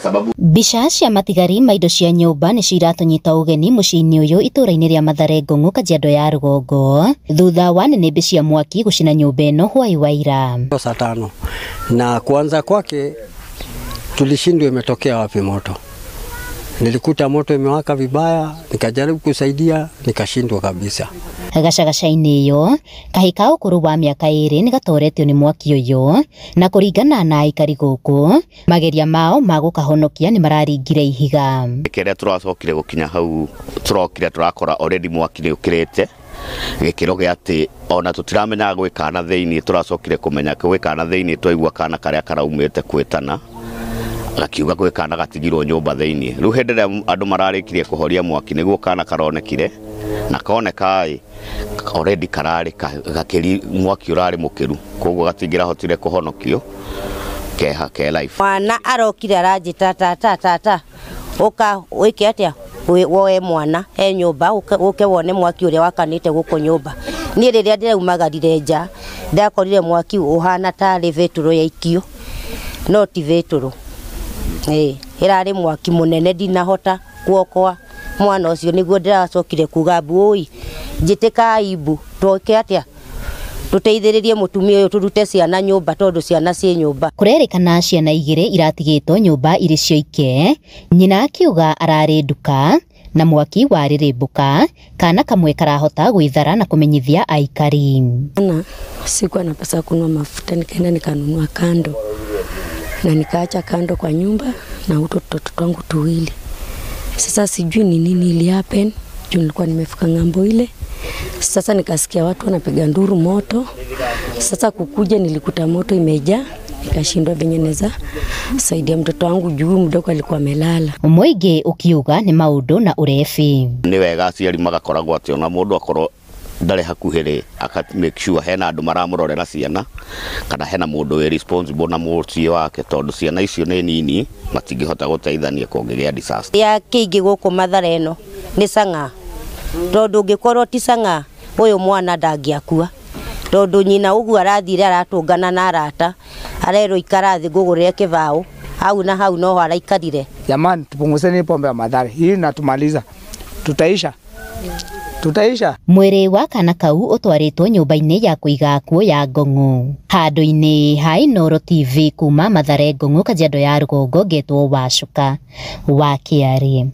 sababu Mbica cia matigari ma indo cia nyũmba nĩ ciratũnyita ũgeni mũciĩ-inĩ ũyũ itũũra-inĩ rĩa Mathare Ngong'o, Kajiado ya Rũgongo, thutha wa nĩnĩmbĩ cia mwaki gũcina nyũmba ĩno hwaĩ wa ira. Saa 5 na kuanza kwake tulishindwa imetokea wapi moto. Nilikuta moto imewaka vibaya, nikajaribu kusaidia, nikashindwa kabisa. Gacagaca-inĩ ĩyo, kahĩ ka ũkũrũ wa mĩaka 2 nĩ gatoretio nĩ mwaki ũyũ, na kũringana na aikari gũkũ, mageria mao ma gũkahonokia nĩ mararingire ihiga. Kĩrĩa tũracokire gũkinya hau, tũrokire tũrakora already mwaki nĩ ũkĩrĩte. Gĩkĩro gĩa atĩ ona tũtiramenya gwĩkana thĩinĩ, tũracokire kũmenya gwĩkana thĩinĩ twaigua kana karĩa karaumĩte kwĩtana. Gakiuga gwĩkana gatigirwo nyũmba thĩinĩ. Rĩu hĩndĩ ĩrĩa andũ mararĩkirie kũhoria mwaki nĩguo kana karonekire na koneka already kararĩ gakĩri mwaki ũrarĩ mũkĩru, koguo gatingĩrahotire kũhonokio keha ke life. Mwana arokire aranjĩta tata ũka wĩke atĩa woe mwana he nyũmba ũke wone mwaki ũrĩa wakanĩte gũkũ nyũmba. Niĩ rĩrĩa ndĩraumagarire nja ndakorire mwaki ũhana tarĩ betũrũ ya ikio, no ti betũrũ. Ĩrarĩ mwaki mũnene ndinahota kuokoa mwana ũcio, nĩguo ndĩracokire kuga mbui njĩtĩka ibu tũke atĩa tũteithĩrĩrie mũtumia ũyũ tũrute ciana nyũmba tondũ ciana ciĩ nyũmba. Kũrerĩkana ciana 2 iratigĩtwo nyũmba irĩ cioike, nyina akiuga ararĩ nduka na mwaki warĩrĩmbũka, kana kamwe karahota gwĩthara na kũmenyithia aikari. Sikuwa na pesa kununua mafuta, nikaenda nikanunua kando na nikaacha kando kwa nyumba na watoto wangu 2. Sasa sijui ni nini ili happen, juu nilikuwa nimefika ngambo ile. Sasa nikasikia watu wanapiga nduru moto. Sasa kukuja nilikuta moto imejaa, nikashindwa venye neza saidia mtoto wangu juu mdogo alikuwa amelala. Mũingĩ ukiuga nĩ maũndũ na ũrebi. Nĩ wega aciari magakoragwo atĩ ona mũndũ akorwo ndarĩ hakuhĩ aka make sure hena andũ maramũrorera ciana kana hena mũndũ wĩ responsible na mũciĩ wake, tondũ ciana icio nĩ nini matingĩhota gũteithania kũngĩgĩa disaster. Ya kĩingĩ gũkũ Mathare ĩno nĩ Sang'a, tondũ ũngĩkorwo ti Sang'a ũyũ mwana ndangĩakua, tondũ nyina ũguo arathire aratũngana na arata arerwo ikara thĩ ngũgũrĩre kĩbaũ, hau na hau no araikarire. Jamani, tupunguzeni pombe ya Mathare, hii natumaliza, tutaisha. Mwĩrĩ wa kana kau ũtwarĩtwo nyũmba-inĩ ya kũiga akuo ya Ngong'o. Handũ-inĩ ha Inooro TV kuma Mathare Ngong'o, Kajiado ya Rũgongo, ngetwo Wacuka wa Kĩarĩ.